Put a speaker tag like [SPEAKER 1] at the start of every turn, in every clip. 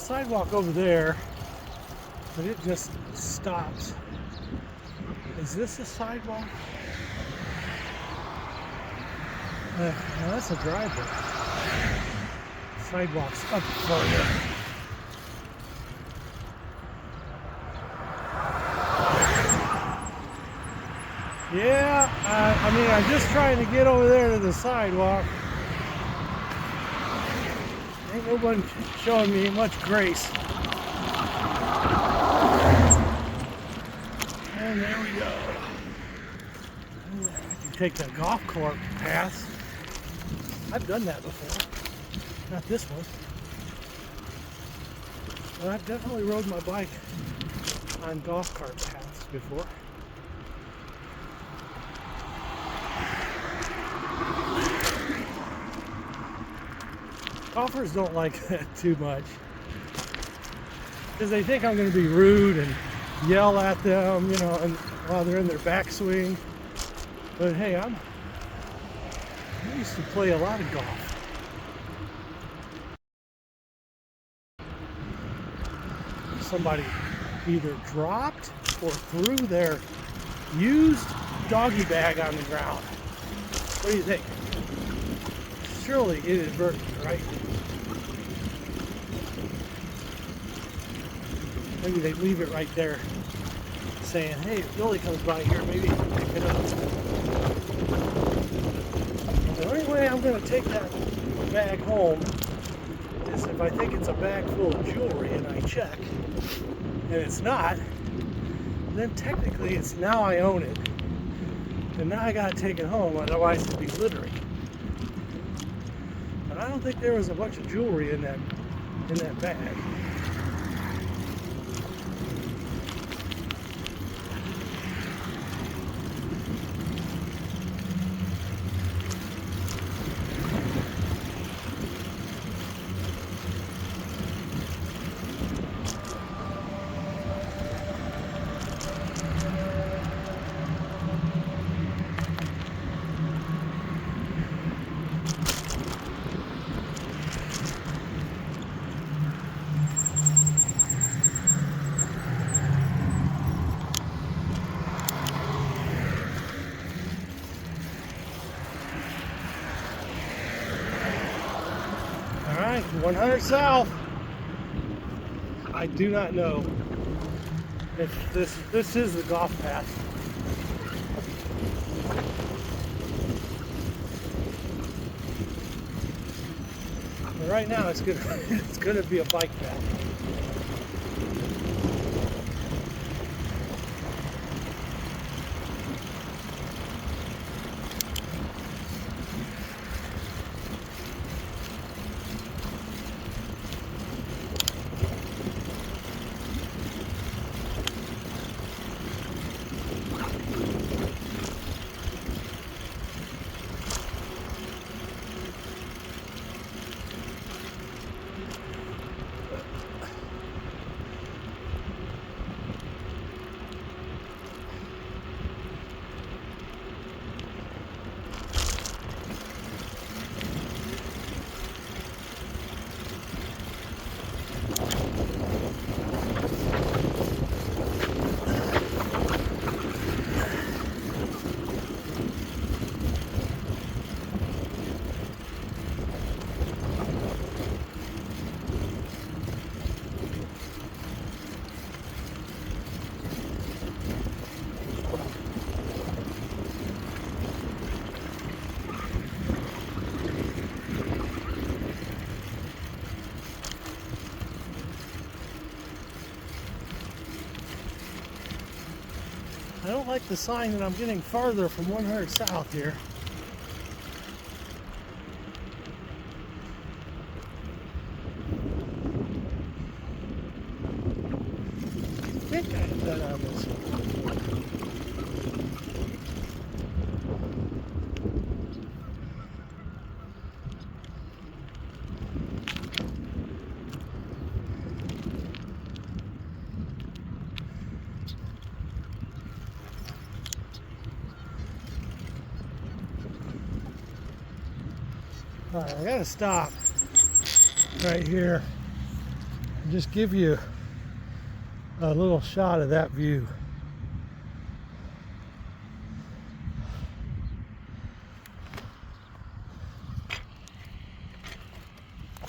[SPEAKER 1] sidewalk over there, but it just stops. Is this a sidewalk? No, that's a driveway. Sidewalks up further. Yeah, I mean, I'm just trying to get over there to the sidewalk. Ain't nobody showing me much grace. And there we go. I can take the golf cart path. I've done that before. Not this one. But I've definitely rode my bike on golf cart paths before. Golfers don't like that too much because they think I'm going to be rude and yell at them, you know, and while they're in their backswing. But hey, I used to play a lot of golf. Somebody either dropped or threw their used doggy bag on the ground. What do you think? Surely inadvertent, right? Maybe they leave it right there saying, hey, if Billy comes by here, maybe he can pick it up. The only way I'm going to take that bag home is if I think it's a bag full of jewelry and I check, and it's not, then technically it's now I own it. And now I got to take it home, otherwise it'd be littering. But I don't think there was a bunch of jewelry in that bag. All right, 100 south. I do not know if this is the golf path. But right now it's gonna be a bike path. I don't like the sign that I'm getting farther from 100 south here. I think I've been on this one before. Alright, I gotta stop right here just give you a little shot of that view.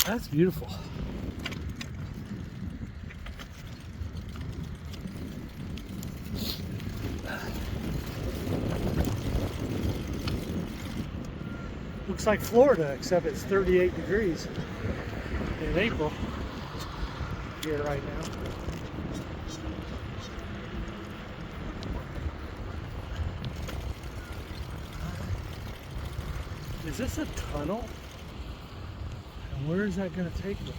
[SPEAKER 1] That's beautiful. Looks like Florida, except it's 38 degrees in April here right now. Is this a tunnel? And where is that going to take me?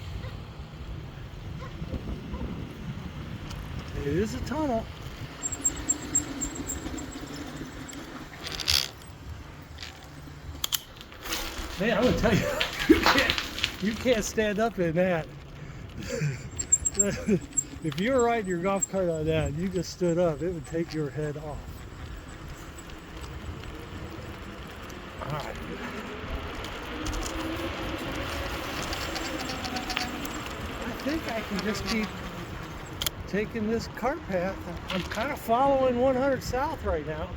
[SPEAKER 1] It is a tunnel. Man, I'm gonna tell you, you can't stand up in that. If you were riding your golf cart on that and you just stood up, it would take your head off. All right. I think I can just keep taking this cart path. I'm kind of following 100 South right now.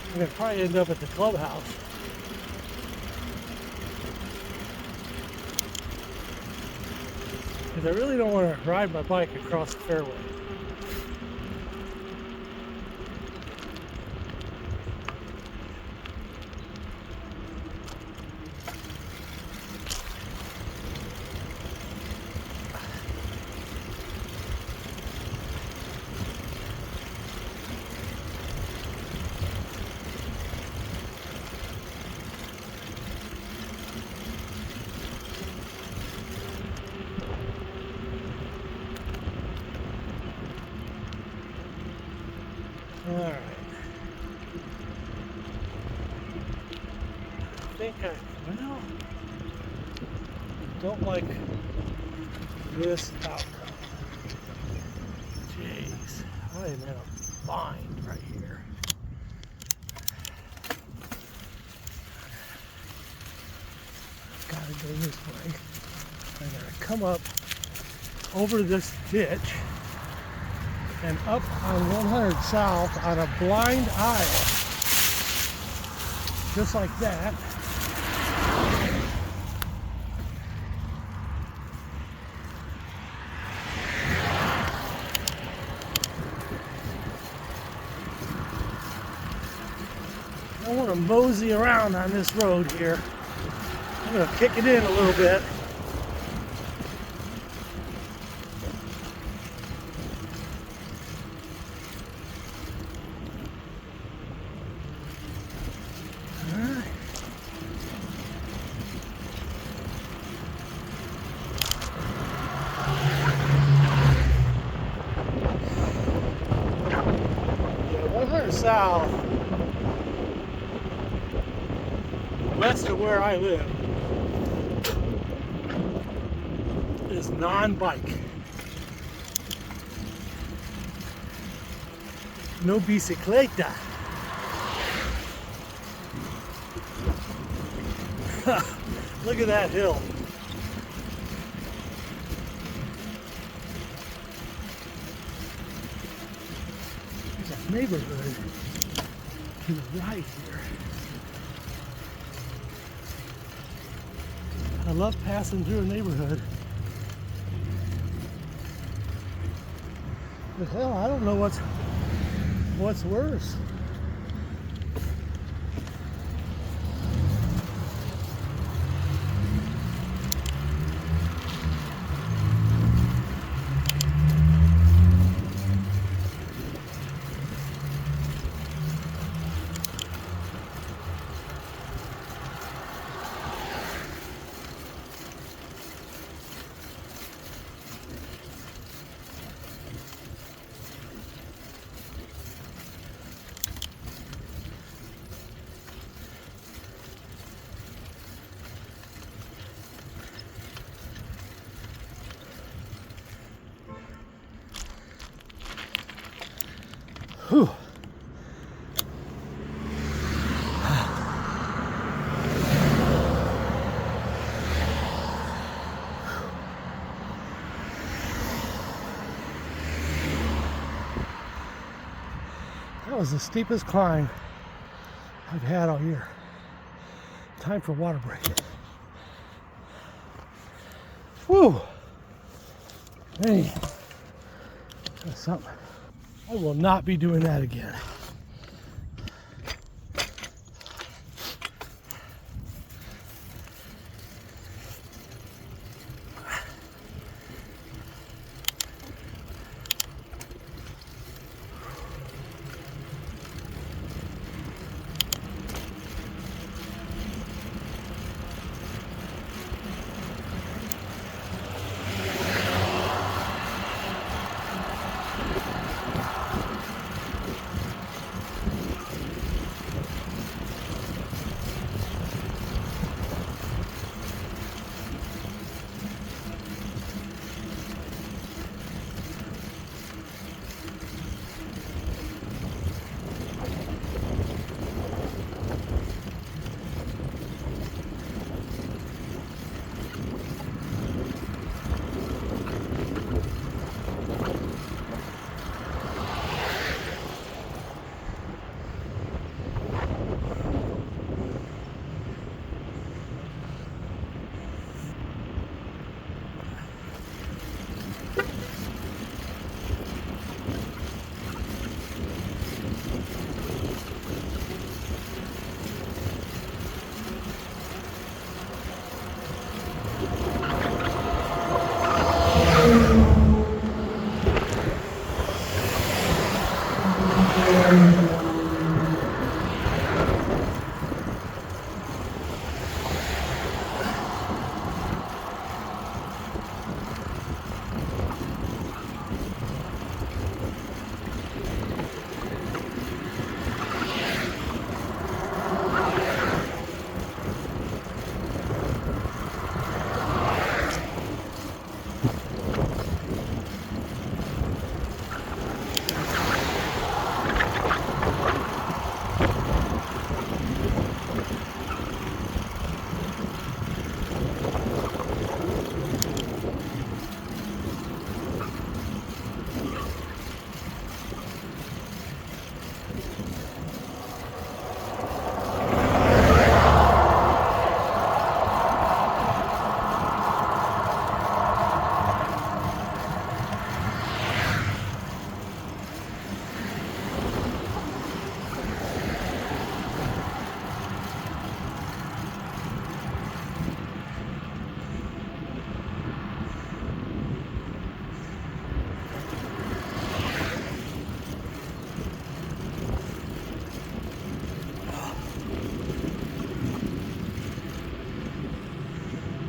[SPEAKER 1] I'm going to probably end up at the clubhouse. Because I really don't want to ride my bike across the fairway. All right. I think well, don't like this outcome. Jeez, I am in a bind right here. Gotta go this way. I gotta come up over this ditch and up on 100 South on a blind aisle, just like that. I want to mosey around on this road here. I'm going to kick it in a little bit. South, west of where I live, is non-bike. No bicicleta. Look at that hill. There's a neighborhood to the right here. I love passing through a neighborhood. But hell, I don't know what's worse. Whew. was the steepest climb I've had all year. Time for water break. Whew. Hey, that's something. I will not be doing that again.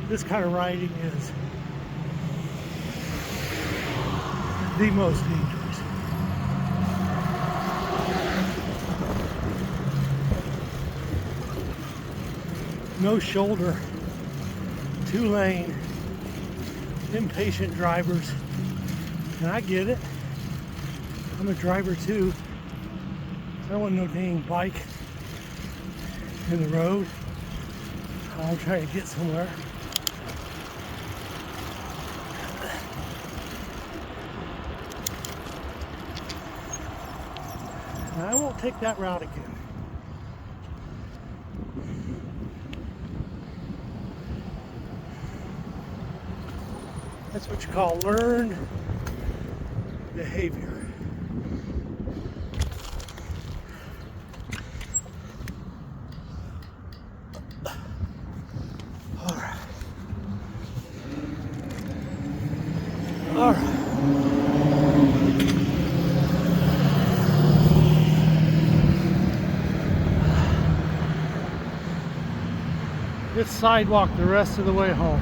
[SPEAKER 1] This kind of riding is the most dangerous. No shoulder, 2-lane, impatient drivers, and I get it. I'm a driver too. I don't want no dang bike in the road. I'm trying to get somewhere. I won't take that route again. That's what you call learned behavior. All right. All right. This sidewalk the rest of the way home.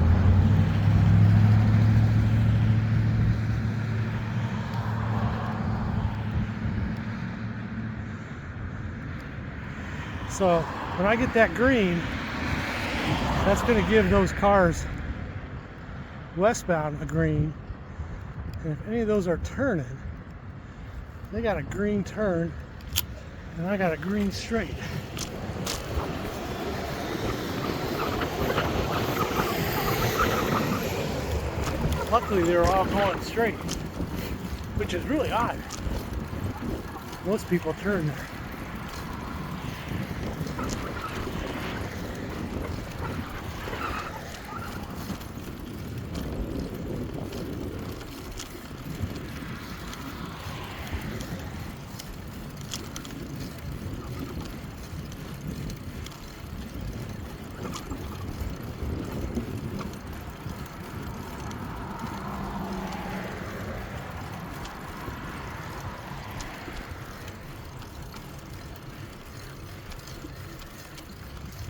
[SPEAKER 1] So when I get that green, that's going to give those cars westbound a green. And if any of those are turning, they got a green turn and I got a green straight. Luckily, they were all going straight, which is really odd. Most people turn there.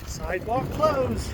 [SPEAKER 1] Sidewalk closed.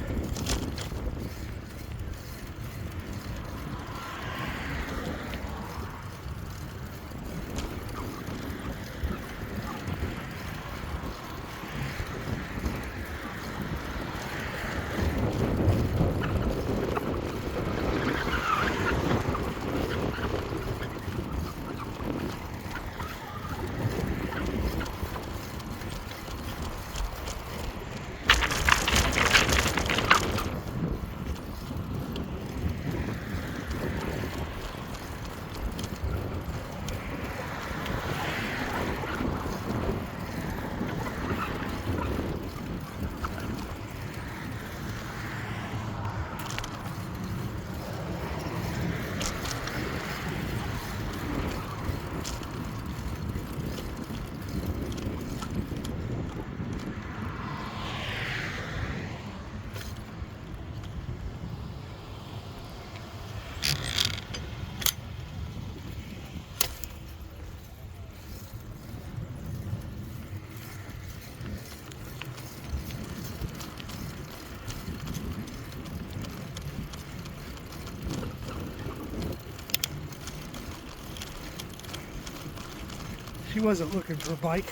[SPEAKER 1] She wasn't looking for a bike.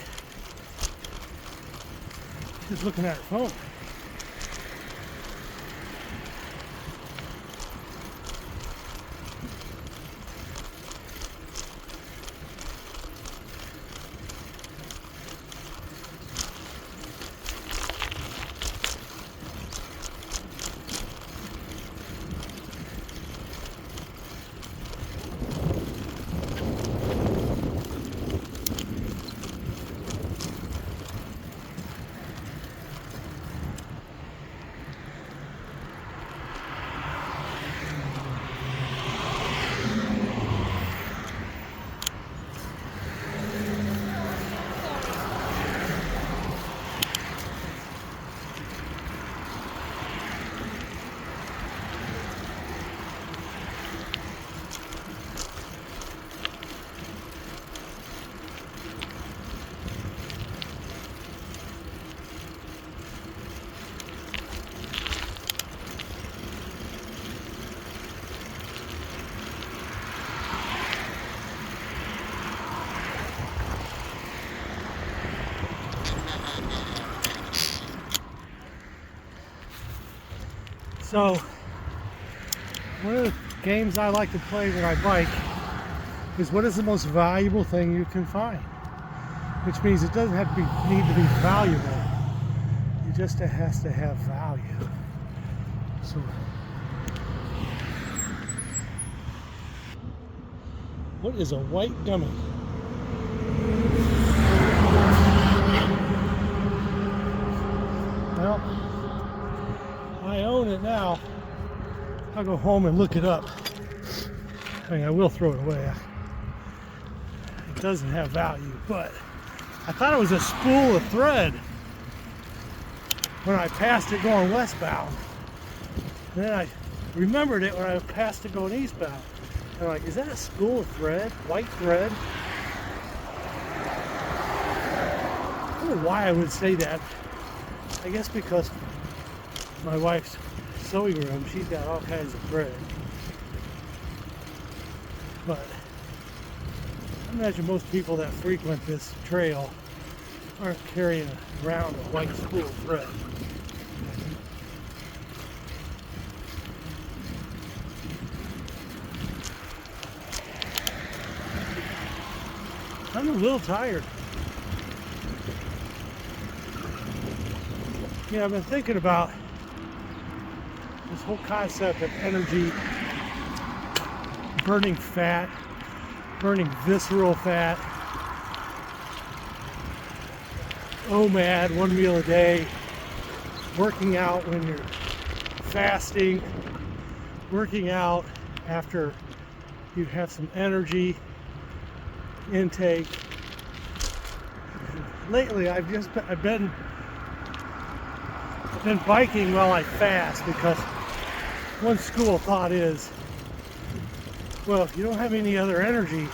[SPEAKER 1] She was looking at her phone. So, one of the games I like to play when I bike is what is the most valuable thing you can find? Which means it doesn't have to need to be valuable. It just has to have value. So, what is a white gummy? Well, I own it now. I'll go home and look it up. I mean, I will throw it away. It doesn't have value, but I thought it was a spool of thread when I passed it going westbound. And then I remembered it when I passed it going eastbound. I'm like, is that a spool of thread? White thread? I don't know why I would say that. I guess because my wife's sewing room, she's got all kinds of thread. But I imagine most people that frequent this trail aren't carrying around a white spool of thread. I'm a little tired. You know, I've been thinking about this whole concept of energy, burning fat, burning visceral fat, OMAD, 1 meal a day, working out when you're fasting, working out after you have some energy intake. Lately, I've been biking while I fast, because one school of thought is, well, if you don't have any other energy,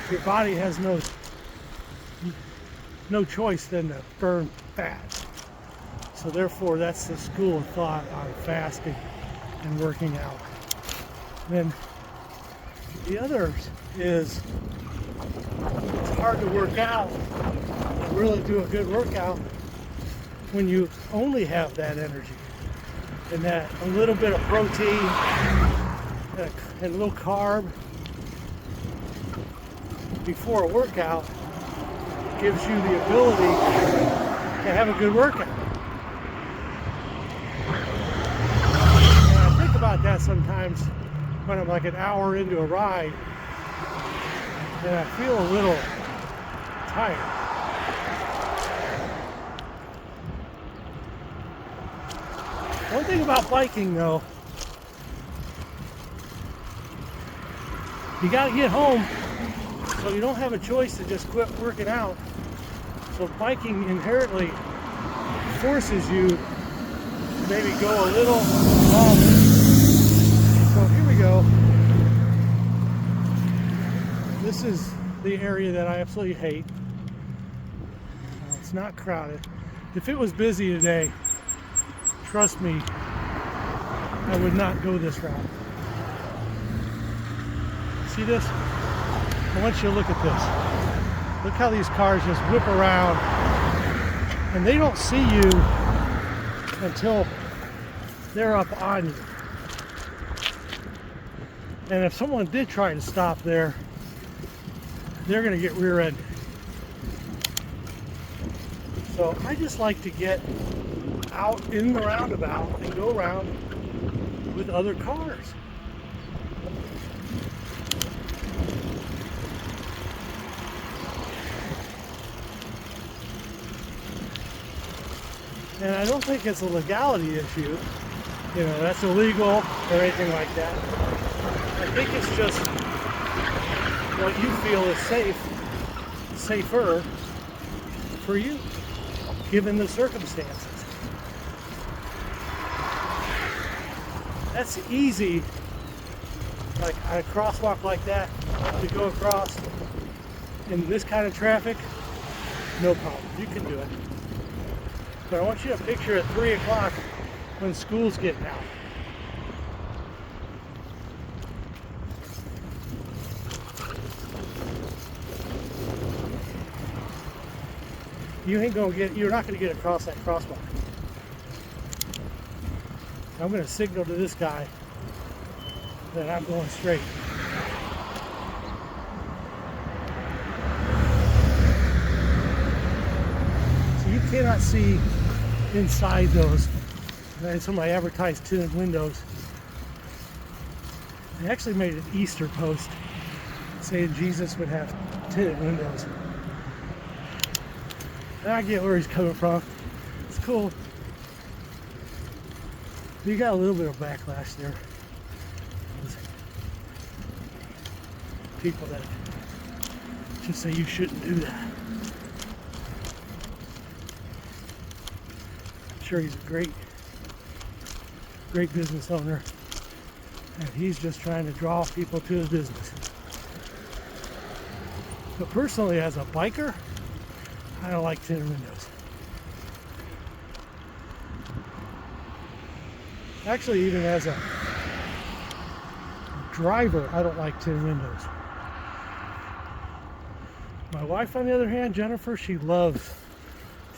[SPEAKER 1] your body has no choice than to burn fat. So therefore, that's the school of thought on fasting and working out. Then the others is, it's hard to work out and really do a good workout when you only have that energy and that a little bit of protein and a little carb before a workout gives you the ability to have a good workout. And I think about that sometimes when I'm like an hour into a ride and I feel a little tired. One thing about biking, though, you gotta get home, so you don't have a choice to just quit working out. So biking inherently forces you to maybe go a little longer. So here we go. This is the area that I absolutely hate. It's not crowded. If it was busy today, trust me, I would not go this route. See this? I want you to look at this. Look how these cars just whip around, and they don't see you until they're up on you. And if someone did try to stop there, they're going to get rear-ended. So I just like to get out in the roundabout and go around with other cars. And I don't think it's a legality issue. You know, that's illegal or anything like that. I think it's just what you feel is safer for you, given the circumstances. That's easy, like a crosswalk like that, to go across in this kind of traffic, no problem, you can do it. But I want you to picture at 3 o'clock when school's getting out. You're not gonna get across that crosswalk. I'm gonna signal to this guy that I'm going straight. So you cannot see inside those. And some of my advertised tinted windows. They actually made an Easter post saying Jesus would have tinted windows. And I get where he's coming from. It's cool. You got a little bit of backlash there. People that just say you shouldn't do that. I'm sure he's a great business owner, and he's just trying to draw people to his business. But personally, as a biker, I don't like tinted windows. Actually, even as a driver, I don't like tinted windows. My wife, on the other hand, Jennifer, she loves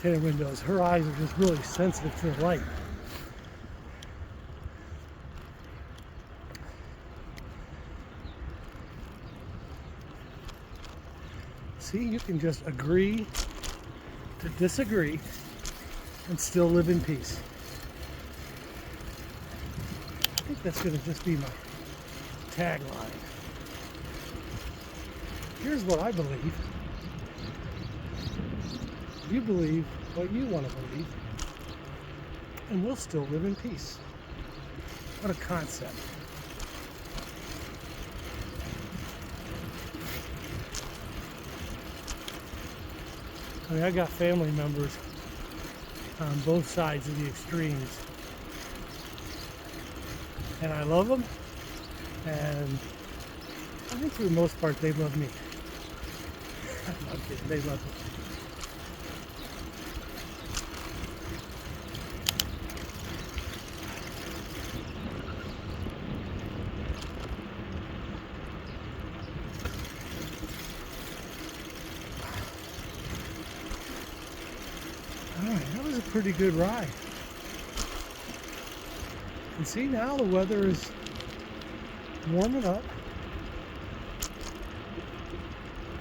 [SPEAKER 1] tinted windows. Her eyes are just really sensitive to the light. See, you can just agree to disagree and still live in peace. I think that's going to just be my tagline. Here's what I believe. You believe what you want to believe, and we'll still live in peace. What a concept. I mean, I got family members on both sides of the extremes, and I love them, and I think for the most part they love me. I'm not kidding, they love me. Alright, that was a pretty good ride. And see, now the weather is warming up.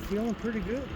[SPEAKER 1] Feeling pretty good.